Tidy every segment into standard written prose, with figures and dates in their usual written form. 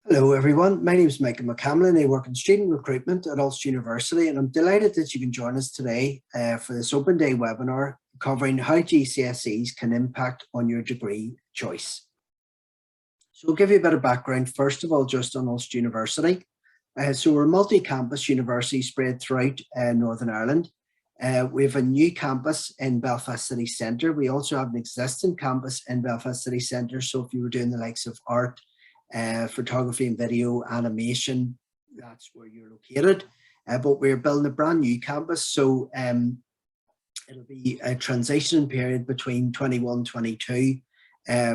Hello everyone, my name is Michael McCamlin. I work in student recruitment at Ulster University, and I'm delighted that you can join us today for this open day webinar covering how GCSEs can impact on your degree choice. So I'll give you a bit of background first of all just on Ulster University. So we're a multi-campus university spread throughout Northern Ireland. We have a new campus in Belfast City Centre. We also have an existing campus in Belfast City Centre, so if you were doing the likes of art, photography and video, animation, that's where you're located. But we're building a brand new campus, so it'll be a transition period between 21-22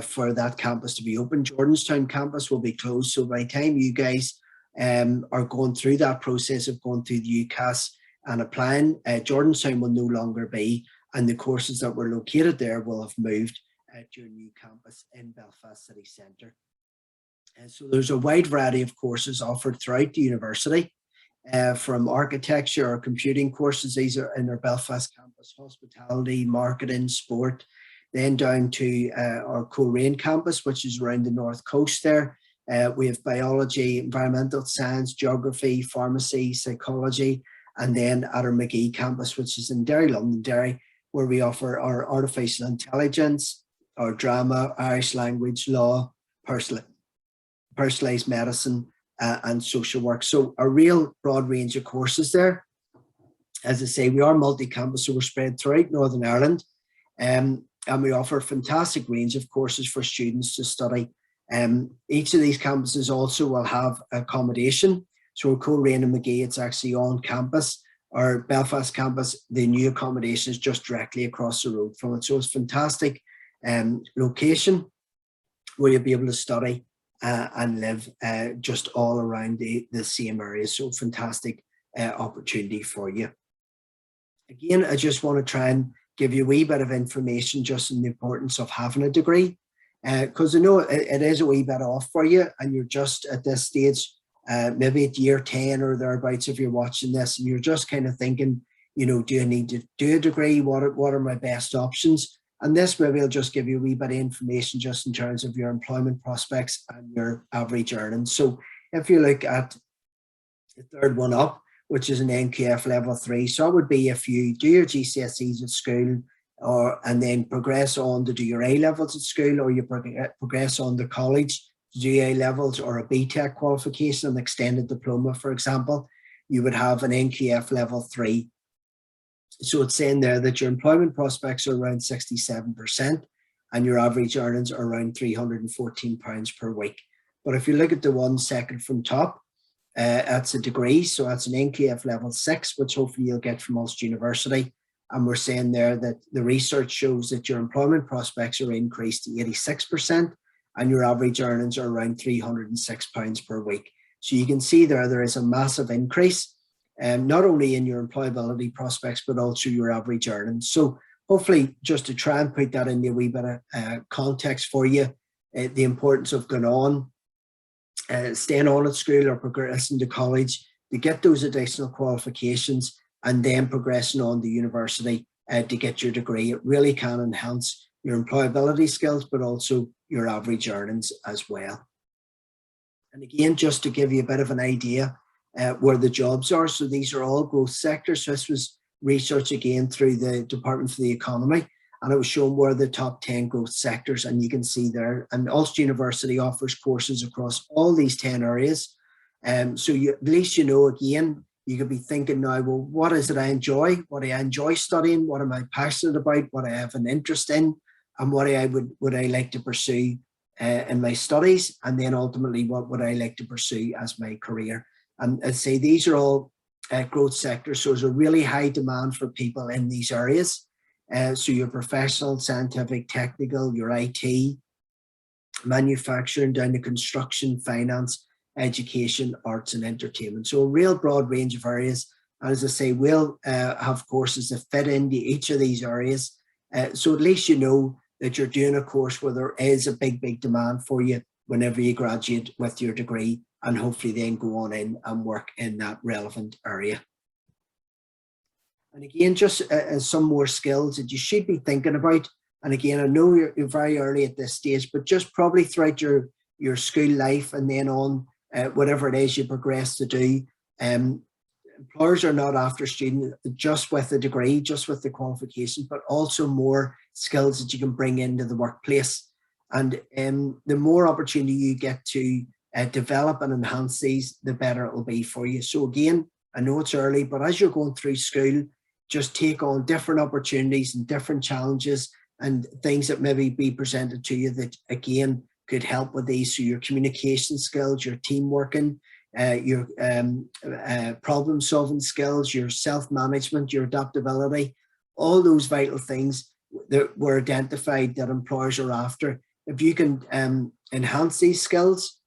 for that campus to be open. Jordanstown campus will be closed, so by the time you guys are going through that process of going through the UCAS and applying, Jordanstown will no longer be, and the courses that were located there will have moved to a new campus in Belfast City Centre. So there's a wide variety of courses offered throughout the university, from architecture or computing courses. These are in our Belfast campus, hospitality, marketing, sport, then down to our Coleraine campus, which is around the north coast there. We have biology, environmental science, geography, pharmacy, psychology, and then at our Magee campus, which is in Derry, Londonderry, where we offer our artificial intelligence, our drama, Irish language, law, personalised medicine and social work. So a real broad range of courses there. As I say, we are multi-campus, so we're spread throughout Northern Ireland, and we offer a fantastic range of courses for students to study. Each of these campuses also will have accommodation. So Coleraine and Magee, it's actually on campus. Our Belfast campus, the new accommodation is just directly across the road from it. So it's a fantastic location where you'll be able to study and live just all around the same area. So fantastic opportunity for you. Again, I just want to try and give you a wee bit of information just on the importance of having a degree, because I know it is a wee bit off for you and you're just at this stage, maybe at year 10 or thereabouts if you're watching this, and you're just kind of thinking, you know, do I need to do a degree? What are my best options? And this maybe will just give you a wee bit of information just in terms of your employment prospects and your average earnings. So if you look at the third one up, which is an NQF level 3, so it would be if you do your GCSEs at school and then progress on to do your A levels at school, or you progress on to college to do A levels or a BTEC qualification, an extended diploma, for example, you would have an NQF level 3. So it's saying there that your employment prospects are around 67% and your average earnings are around £314 per week. But if you look at the one second from top, that's a degree. So that's an NQF level 6, which hopefully you'll get from Ulster University. And we're saying there that the research shows that your employment prospects are increased to 86% and your average earnings are around £306 per week. So you can see there is a massive increase. Not only in your employability prospects, but also your average earnings. So hopefully just to try and put that in a wee bit of context for you, the importance of going on, staying on at school or progressing to college to get those additional qualifications and then progressing on to university to get your degree. It really can enhance your employability skills, but also your average earnings as well. And again, just to give you a bit of an idea, where the jobs are. So these are all growth sectors. So this was research again through the Department for the Economy, and it was showing where the top 10 growth sectors, and you can see there, and Ulster University offers courses across all these 10 areas. So at least you know, again, you could be thinking now, well, what is it I enjoy? What do I enjoy studying? What am I passionate about? What I have an interest in? And what would I like to pursue in my studies? And then ultimately, what would I like to pursue as my career? And I'd say these are all growth sectors. So there's a really high demand for people in these areas. So your professional, scientific, technical, your IT, manufacturing, down to construction, finance, education, arts and entertainment. So a real broad range of areas. And as I say, we'll have courses that fit into each of these areas. So at least you know that you're doing a course where there is a big demand for you whenever you graduate with your degree, and hopefully then go on in and work in that relevant area. And again, just some more skills that you should be thinking about. And again, I know you're very early at this stage, but just probably throughout your school life and then on whatever it is you progress to do. Employers are not after students just with a degree, just with the qualification, but also more skills that you can bring into the workplace. And the more opportunity you get to develop and enhance these, the better it will be for you. So again, I know it's early, but as you're going through school, just take on different opportunities and different challenges and things that maybe be presented to you that, again, could help with these. So your communication skills, your team working, your problem solving skills, your self-management, your adaptability, all those vital things that were identified that employers are after. If you can enhance these skills,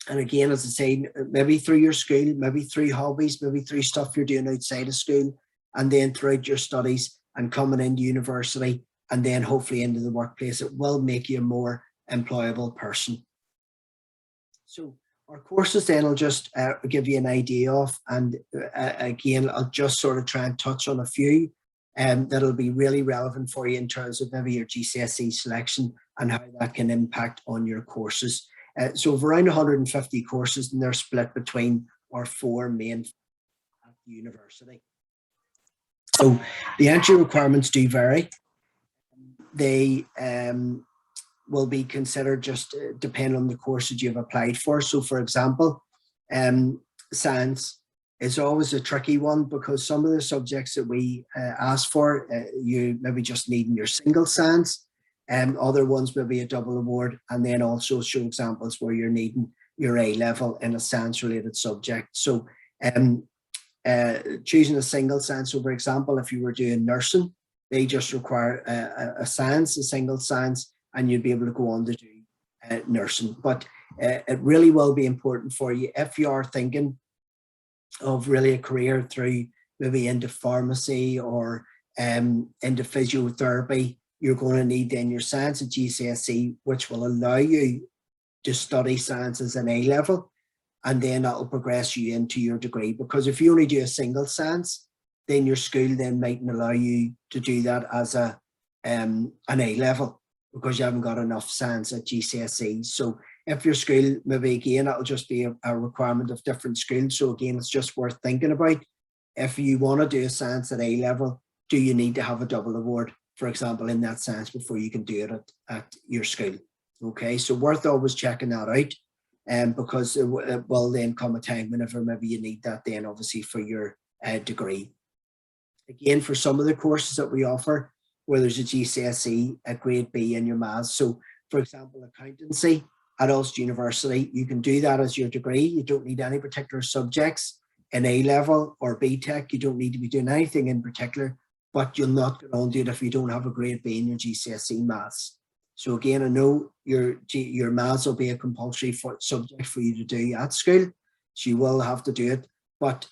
and again, as I say, maybe through your school, maybe through hobbies, maybe through stuff you're doing outside of school, and then throughout your studies and coming into university, and then hopefully into the workplace, it will make you a more employable person. So our courses then I'll just give you an idea of, and again, I'll just sort of try and touch on a few that'll be really relevant for you in terms of maybe your GCSE selection and how that can impact on your courses. So around 150 courses, and they're split between our 4 main at the university. So the entry requirements do vary. They will be considered just depending on the course that you've applied for. So for example, science is always a tricky one because some of the subjects that we ask for, you maybe just need in your single science, other ones maybe a double award, and then also show examples where you're needing your A level in a science related subject. So choosing a single science, so for example, if you were doing nursing, they just require a science, a single science, and you'd be able to go on to do nursing. But it really will be important for you if you are thinking of really a career through maybe into pharmacy or into physiotherapy. You're going to need then your science at GCSE, which will allow you to study science as an A level, and then that will progress you into your degree. Because if you only do a single science, then your school then mightn't allow you to do that as a an A level because you haven't got enough science at GCSE. So if your school, maybe again, it'll just be a requirement of different schools. So again, it's just worth thinking about. If you want to do a science at A level, do you need to have a double award, for example, in that science before you can do it at your school? Okay, so worth always checking that out, because it will then come a time whenever maybe you need that then obviously for your degree. Again, for some of the courses that we offer, where there's a GCSE, a grade B in your maths. So for example, accountancy at Ulster University, you can do that as your degree. You don't need any particular subjects. In A level or B Tech, you don't need to be doing anything in particular, but you'll not get on to it if you don't have a grade B in your GCSE maths. So again, I know your maths will be a compulsory subject for you to do at school, so you will have to do it. But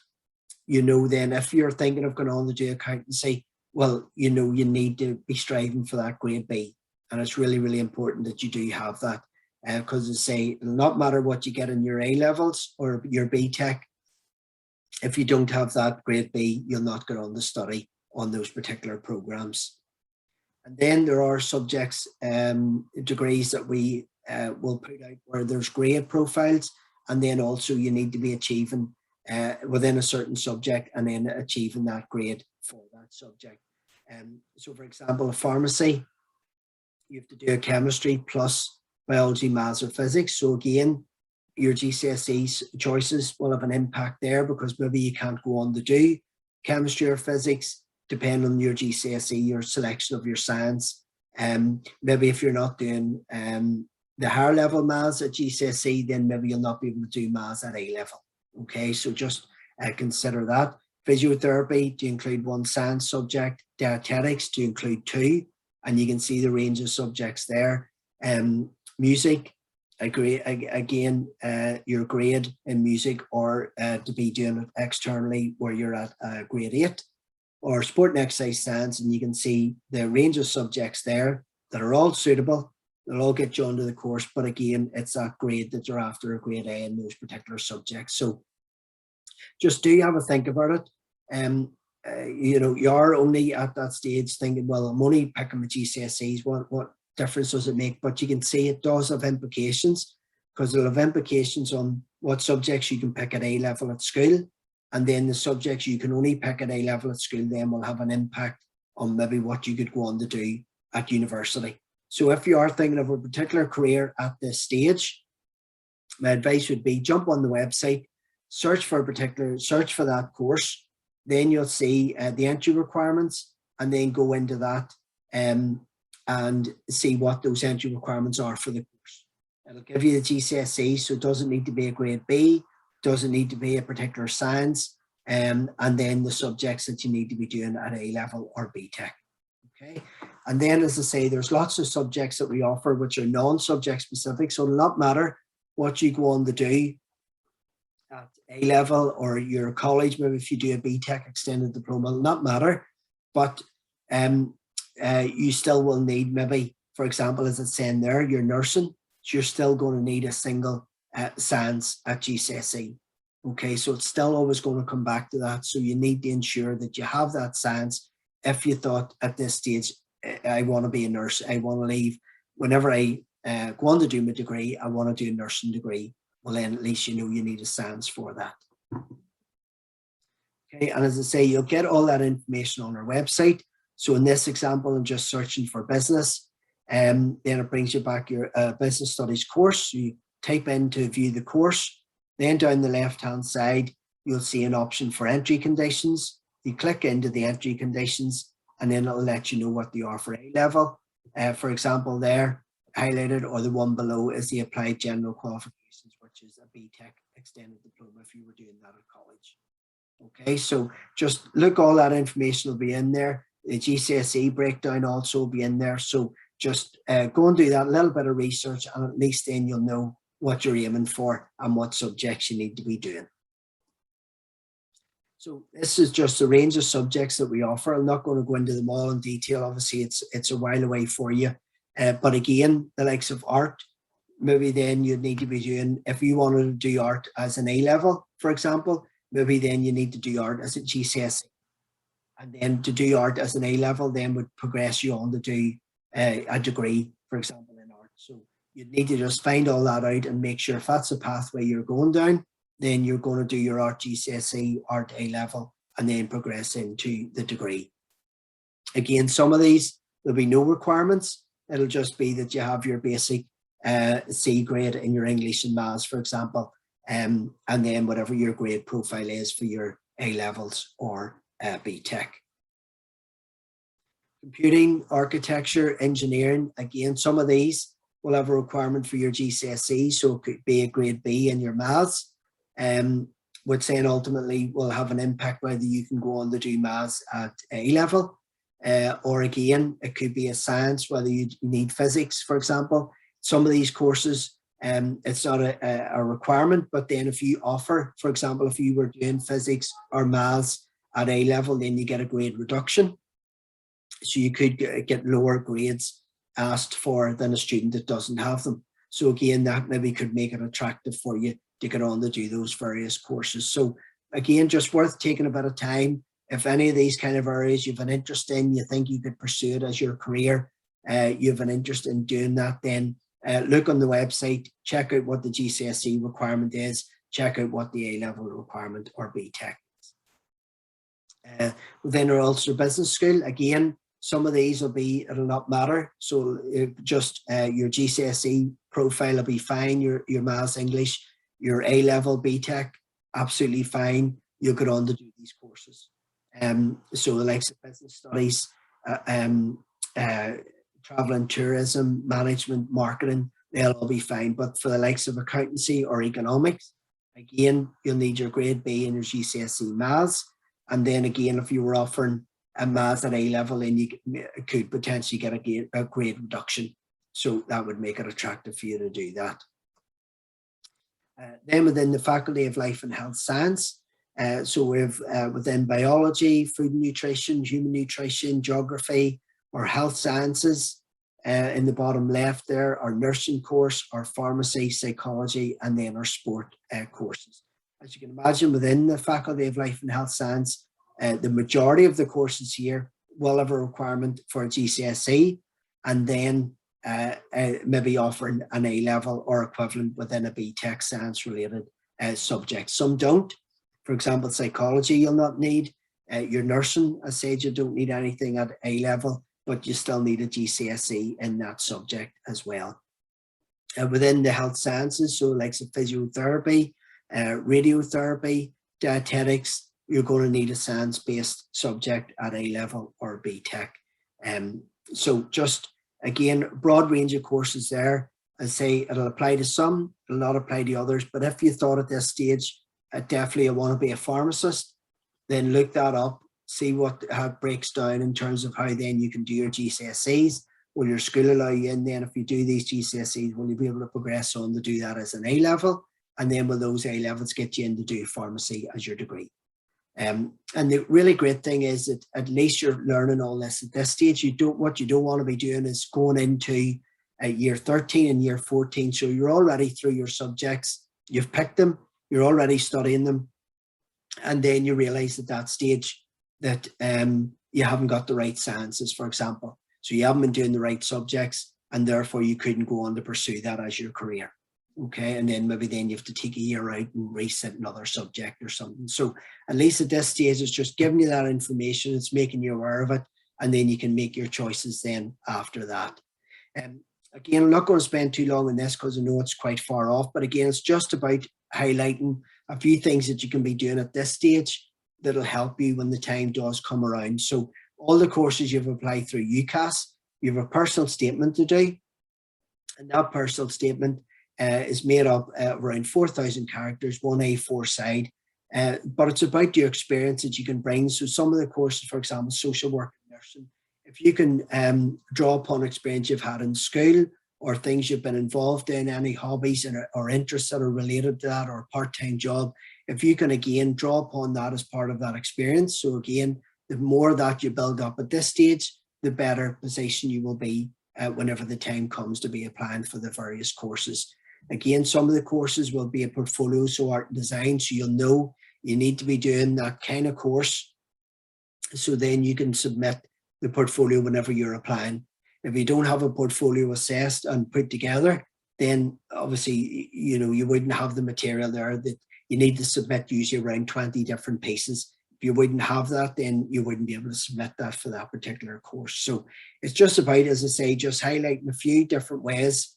you know, then if you're thinking of going on to do accountancy, well, you know, you need to be striving for that grade B, and it's really, really important that you do have that, because as I say, it'll not matter what you get in your A levels or your B Tech. If you don't have that grade B, you'll not get on to study on those particular programs. And then there are subjects, degrees that we will put out where there's grade profiles, and then also you need to be achieving within a certain subject and then achieving that grade for that subject. So for example, a pharmacy, you have to do a chemistry plus biology, maths or physics. So again, your GCSE choices will have an impact there because maybe you can't go on to do chemistry or physics, depending on your GCSE, your selection of your science. Maybe if you're not doing the higher level maths at GCSE, then maybe you'll not be able to do maths at A level. Okay, so just consider that. Physiotherapy to include 1 science subject, dietetics to include 2, and you can see the range of subjects there. Music, again, your grade in music, or to be doing it externally where you're at grade 8, or sport and exercise science, and you can see the range of subjects there that are all suitable. They'll all get you onto the course, but again, it's that grade that you're after, a grade A in those particular subjects. So just do have a think about it. You know, you are only at that stage thinking, well, I'm only picking the GCSEs, what difference does it make? But you can see it does have implications because it'll have implications on what subjects you can pick at A level at school, and then the subjects you can only pick at A level at school then will have an impact on maybe what you could go on to do at university. So if you are thinking of a particular career at this stage, my advice would be jump on the website, search for that course, then you'll see the entry requirements, and then go into that and see what those entry requirements are for the course. It'll give you the GCSE, so it doesn't need to be a grade B, doesn't need to be a particular science, and then the subjects that you need to be doing at A level or B Tech. Okay, and then, as I say, there's lots of subjects that we offer which are non-subject specific, so it'll not matter what you go on to do at A level or your college. Maybe if you do a B Tech extended diploma, it'll not matter, but you still will need, maybe, for example, as it's saying there, you're nursing, so you're still going to need a single science at GCSE. Okay, so it's still always going to come back to that. So you need to ensure that you have that science. If you thought at this stage, I want to be a nurse, I want to leave, whenever I go on to do my degree, I want to do a nursing degree, well then at least you know you need a science for that. Okay, and as I say, you'll get all that information on our website. So in this example, I'm just searching for business, then it brings you back your business studies course. So you type in to view the course, then down the left-hand side, you'll see an option for entry conditions. You click into the entry conditions, and then it'll let you know what they are for A level. For example, there, highlighted, or the one below is the applied general qualifications, which is a B Tech extended diploma if you were doing that at college. Okay, so just look, all that information will be in there. The GCSE breakdown also will be in there. So just go and do that little bit of research, and at least then you'll know what you're aiming for and what subjects you need to be doing. So this is just a range of subjects that we offer. I'm not going to go into them all in detail. Obviously, it's a while away for you. But again, the likes of art, maybe then you'd need to be doing, if you wanted to do art as an A level, for example, maybe then you need to do art as a GCSE. And then to do art as an A level then would progress you on to do a degree, for example, in art. So you'd need to just find all that out and make sure if that's the pathway you're going down, then you're going to do your art GCSE, art A level, and then progress into the degree. Again, some of these, there'll be no requirements. It'll just be that you have your basic C grade in your English and Maths, for example, and then whatever your grade profile is for your A levels or B Tech. Computing, architecture, engineering, again, some of these will have a requirement for your GCSE, so it could be a grade B in your Maths, which then ultimately will have an impact whether you can go on to do Maths at A level, or again, it could be a science, whether you need physics, for example. Some of these courses, it's not a requirement, but then if you offer, for example, if you were doing physics or Maths at A level, then you get a grade reduction. So you could get lower grades asked for than a student that doesn't have them. So again, that maybe could make it attractive for you to get on to do those various courses. So again, just worth taking a bit of time. If any of these kind of areas you have an interest in, you think you could pursue it as your career, you have an interest in doing that, then look on the website, check out what the GCSE requirement is, check out what the A-level requirement or B Tech is. Within our Ulster Business School, again, some of these will be, it'll not matter. So just your GCSE profile will be fine, your Maths, English, your A-level, B Tech, absolutely fine. You'll get on to do these courses. So the likes of business studies, travel and tourism, management, marketing, they'll all be fine. But for the likes of accountancy or economics, again, you'll need your grade B and your GCSE Maths. And then again, if you were offering a Maths at A level, then you could potentially get a grade reduction. So that would make it attractive for you to do that. Then within the Faculty of Life and Health Science, so we've within biology, food and nutrition, human nutrition, geography, or health sciences, in the bottom left there, our nursing course, our pharmacy, psychology, and then our sport courses. As you can imagine, within the Faculty of Life and Health Science, the majority of the courses here will have a requirement for a GCSE, and then maybe offering an A-level or equivalent within a BTEC science related subject. Some don't. For example, psychology you'll not need. Your nursing, I said, you don't need anything at A-level, but you still need a GCSE in that subject as well. Within the health sciences, so like physiotherapy, radiotherapy, dietetics, you're going to need a science-based subject at A-level or BTEC. So just, again, broad range of courses there. I say it'll apply to some, it'll not apply to others, but if you thought at this stage, definitely I want to be a pharmacist, then look that up, see how it breaks down in terms of how then you can do your GCSEs. Will your school allow you in then, if you do these GCSEs, will you be able to progress on to do that as an A-level? And then will those A-levels get you in to do pharmacy as your degree? And the really great thing is that at least you're learning all this at this stage. What you don't want to be doing is going into year 13 and year 14. So you're already through your subjects, you've picked them, you're already studying them. And then you realize at that stage that you haven't got the right sciences, for example. So you haven't been doing the right subjects, and therefore you couldn't go on to pursue that as your career. Okay, and then maybe then you have to take a year out and reset another subject or something. So at least at this stage, it's just giving you that information, it's making you aware of it, and then you can make your choices then after that. Again, I'm not going to spend too long on this because I know it's quite far off, but again, it's just about highlighting a few things that you can be doing at this stage that'll help you when the time does come around. So all the courses you've applied through UCAS, you have a personal statement to do, and that personal statement is made up of around 4,000 characters, one A4 side, but it's about your experience that you can bring. So some of the courses, for example, social work and nursing, if you can draw upon experience you've had in school or things you've been involved in, any hobbies or interests that are related to that, or a part-time job, if you can again draw upon that as part of that experience. So again, the more that you build up at this stage, the better position you will be whenever the time comes to be applying for the various courses. Again, some of the courses will be a portfolio, so art and design, so you'll know you need to be doing that kind of course. So then you can submit the portfolio whenever you're applying. If you don't have a portfolio assessed and put together, then obviously, you know, you wouldn't have the material there that you need to submit, usually around 20 different pieces. If you wouldn't have that, then you wouldn't be able to submit that for that particular course. So it's just about, as I say, just highlighting a few different ways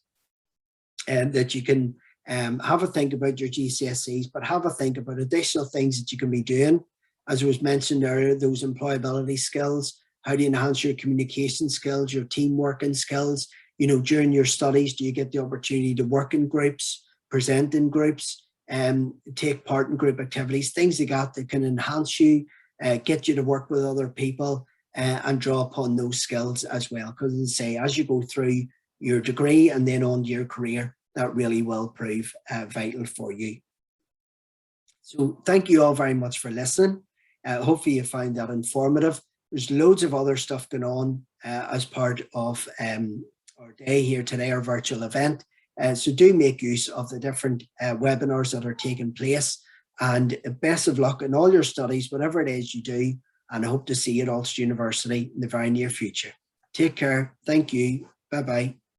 that you can have a think about your GCSEs, but have a think about additional things that you can be doing. As was mentioned earlier, those employability skills, how do you enhance your communication skills, your team working skills? You know, during your studies, do you get the opportunity to work in groups, present in groups, take part in group activities, things like that can enhance you, get you to work with other people and draw upon those skills as well. Because as I say, as you go through your degree and then on to your career, that really will prove vital for you. So thank you all very much for listening. Hopefully you found that informative. There's loads of other stuff going on as part of our day here today, our virtual event. So do make use of the different webinars that are taking place, and best of luck in all your studies, whatever it is you do, and I hope to see you at Ulster University in the very near future. Take care. Thank you. Bye-bye.